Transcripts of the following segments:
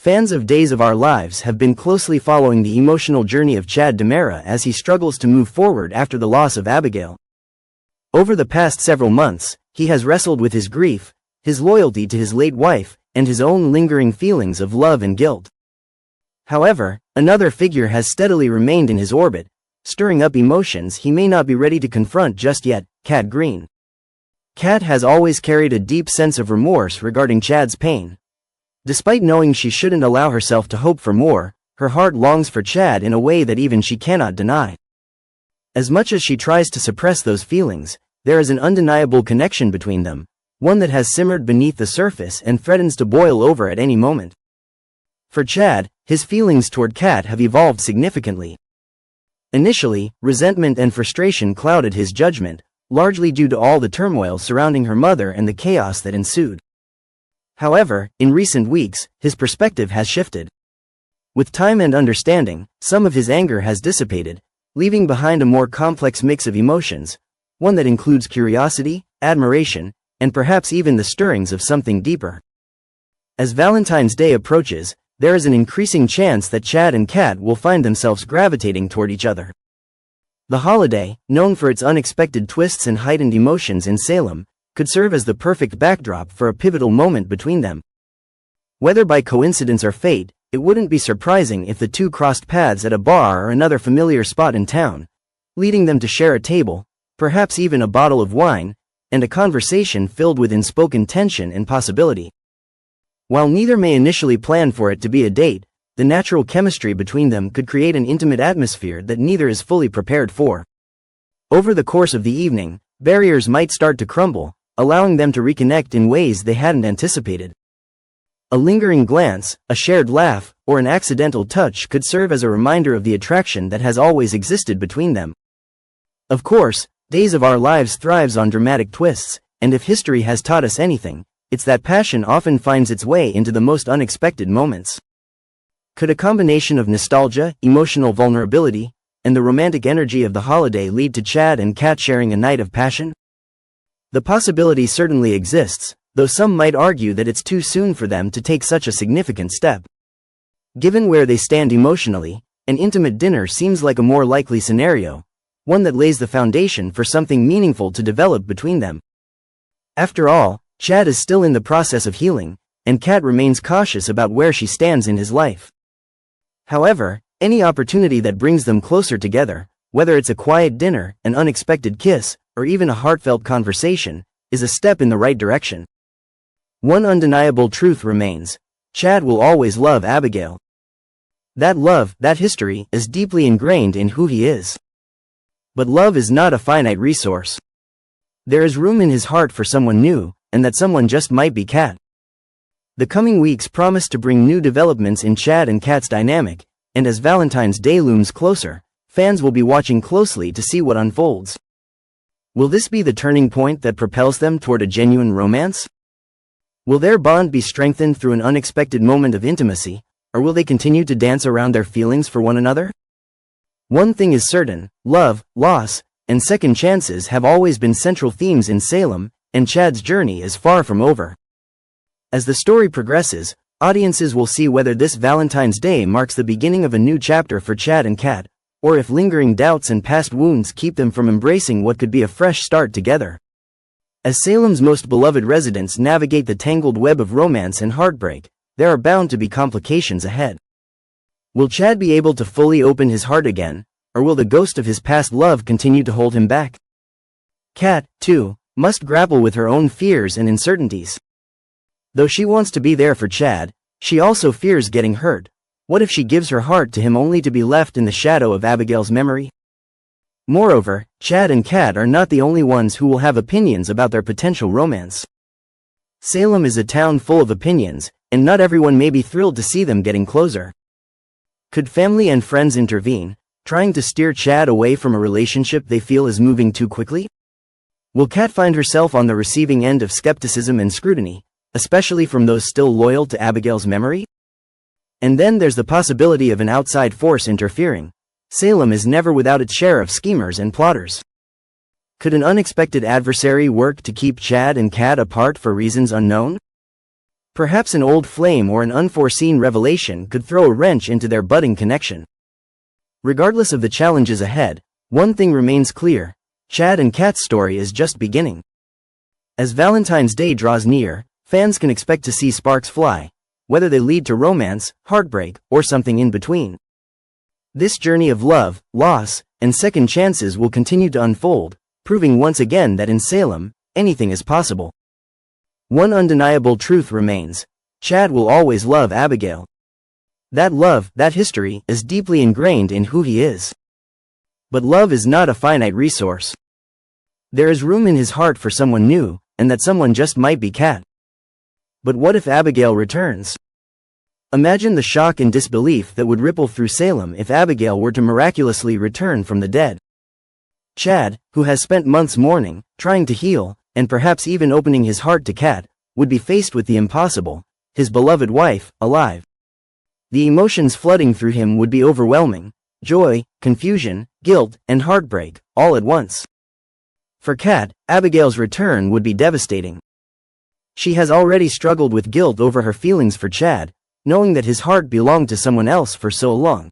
Fans of Days of Our Lives have been closely following the emotional journey of Chad DiMera as he struggles to move forward after the loss of Abigail. Over the past several months, he has wrestled with his grief, his loyalty to his late wife, and his own lingering feelings of love and guilt. However, another figure has steadily remained in his orbit, stirring up emotions he may not be ready to confront just yet: Kat Green. Kat has always carried a deep sense of remorse regarding Chad's pain. Despite knowing she shouldn't allow herself to hope for more, her heart longs for Chad in a way that even she cannot deny. As much as she tries to suppress those feelings, there is an undeniable connection between them, one that has simmered beneath the surface and threatens to boil over at any moment. For Chad, his feelings toward Kat have evolved significantly. Initially, resentment and frustration clouded his judgment, largely due to all the turmoil surrounding her mother and the chaos that ensued. However, in recent weeks, his perspective has shifted. With time and understanding, some of his anger has dissipated, leaving behind a more complex mix of emotions, one that includes curiosity, admiration, and perhaps even the stirrings of something deeper. As Valentine's Day approaches, there is an increasing chance that Chad and Kat will find themselves gravitating toward each other. The holiday, known for its unexpected twists and heightened emotions in Salem, could serve as the perfect backdrop for a pivotal moment between them. Whether by coincidence or fate, it wouldn't be surprising if the two crossed paths at a bar or another familiar spot in town, leading them to share a table, perhaps even a bottle of wine, and a conversation filled with unspoken tension and possibility. While neither may initially plan for it to be a date, the natural chemistry between them could create an intimate atmosphere that neither is fully prepared for. Over the course of the evening, barriers might start to crumble, allowing them to reconnect in ways they hadn't anticipated. A lingering glance, a shared laugh, or an accidental touch could serve as a reminder of the attraction that has always existed between them. Of course, Days of Our Lives thrives on dramatic twists, and if history has taught us anything, it's that passion often finds its way into the most unexpected moments. Could a combination of nostalgia, emotional vulnerability, and the romantic energy of the holiday lead to Chad and Kat sharing a night of passion? The possibility certainly exists, though some might argue that it's too soon for them to take such a significant step. Given where they stand emotionally, an intimate dinner seems like a more likely scenario, one that lays the foundation for something meaningful to develop between them. After all, Chad is still in the process of healing, and Kat remains cautious about where she stands in his life. However, any opportunity that brings them closer together, whether it's a quiet dinner, an unexpected kiss, or even a heartfelt conversation, is a step in the right direction. One undeniable truth remains: Chad will always love Abigail. That love, that history, is deeply ingrained in who he is. But love is not a finite resource. There is room in his heart for someone new, and that someone just might be Kat. The coming weeks promise to bring new developments in Chad and Kat's dynamic, and as Valentine's Day looms closer, fans will be watching closely to see what unfolds. Will this be the turning point that propels them toward a genuine romance? Will their bond be strengthened through an unexpected moment of intimacy, or will they continue to dance around their feelings for one another? One thing is certain: love, loss, and second chances have always been central themes in Salem, and Chad's journey is far from over. As the story progresses, audiences will see whether this Valentine's Day marks the beginning of a new chapter for Chad and Kat, or if lingering doubts and past wounds keep them from embracing what could be a fresh start together. As Salem's most beloved residents navigate the tangled web of romance and heartbreak, there are bound to be complications ahead. Will Chad be able to fully open his heart again, or will the ghost of his past love continue to hold him back? Kat, too, must grapple with her own fears and uncertainties. Though she wants to be there for Chad, she also fears getting hurt. What if she gives her heart to him only to be left in the shadow of Abigail's memory? Moreover, Chad and Kat are not the only ones who will have opinions about their potential romance. Salem is a town full of opinions, and not everyone may be thrilled to see them getting closer. Could family and friends intervene, trying to steer Chad away from a relationship they feel is moving too quickly? Will Kat find herself on the receiving end of skepticism and scrutiny, especially from those still loyal to Abigail's memory? And then there's the possibility of an outside force interfering. Salem is never without its share of schemers and plotters. Could an unexpected adversary work to keep Chad and Kat apart for reasons unknown? Perhaps an old flame or an unforeseen revelation could throw a wrench into their budding connection. Regardless of the challenges ahead, one thing remains clear: Chad and Kat's story is just beginning. As Valentine's Day draws near, fans can expect to see sparks fly, whether they lead to romance, heartbreak, or something in between. This journey of love, loss, and second chances will continue to unfold, proving once again that in Salem, anything is possible. One undeniable truth remains: Chad will always love Abigail. That love, that history, is deeply ingrained in who he is. But love is not a finite resource. There is room in his heart for someone new, and that someone just might be Kat. But what if Abigail returns? Imagine the shock and disbelief that would ripple through Salem if Abigail were to miraculously return from the dead. Chad, who has spent months mourning, trying to heal, and perhaps even opening his heart to Kat, would be faced with the impossible: his beloved wife, alive. The emotions flooding through him would be overwhelming: joy, confusion, guilt, and heartbreak, all at once. For Kat, Abigail's return would be devastating. She has already struggled with guilt over her feelings for Chad, knowing that his heart belonged to someone else for so long.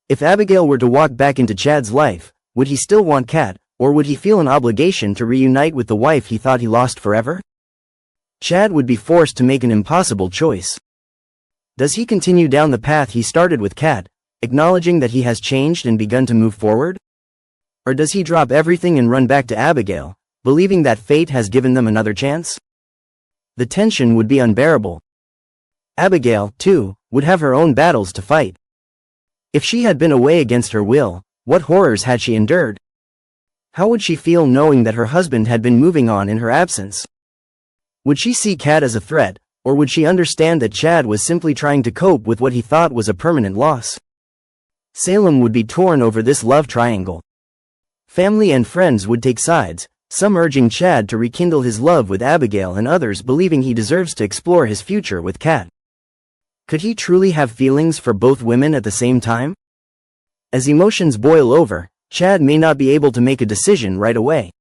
If Abigail were to walk back into Chad's life, would he still want Kat, or would he feel an obligation to reunite with the wife he thought he lost forever? Chad would be forced to make an impossible choice. Does he continue down the path he started with Kat, acknowledging that he has changed and begun to move forward? Or does he drop everything and run back to Abigail, believing that fate has given them another chance? The tension would be unbearable. Abigail, too, would have her own battles to fight. If she had been away against her will, what horrors had she endured? How would she feel knowing that her husband had been moving on in her absence? Would she see Kat as a threat, or would she understand that Chad was simply trying to cope with what he thought was a permanent loss? Salem would be torn over this love triangle. Family and friends would take sides, some urging Chad to rekindle his love with Abigail and others believing he deserves to explore his future with Kat. Could he truly have feelings for both women at the same time? As emotions boil over, Chad may not be able to make a decision right away.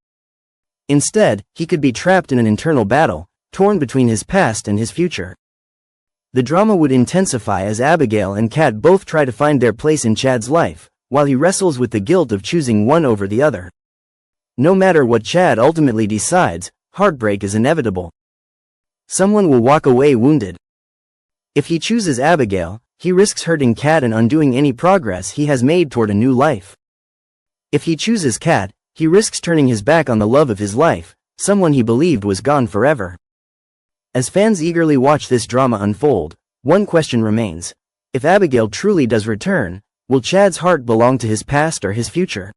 Instead, he could be trapped in an internal battle, torn between his past and his future. The drama would intensify as Abigail and Kat both try to find their place in Chad's life, while he wrestles with the guilt of choosing one over the other. No matter what Chad ultimately decides, heartbreak is inevitable. Someone will walk away wounded. If he chooses Abigail, he risks hurting Kat and undoing any progress he has made toward a new life. If he chooses Kat, he risks turning his back on the love of his life, someone he believed was gone forever. As fans eagerly watch this drama unfold, one question remains: if Abigail truly does return, will Chad's heart belong to his past or his future?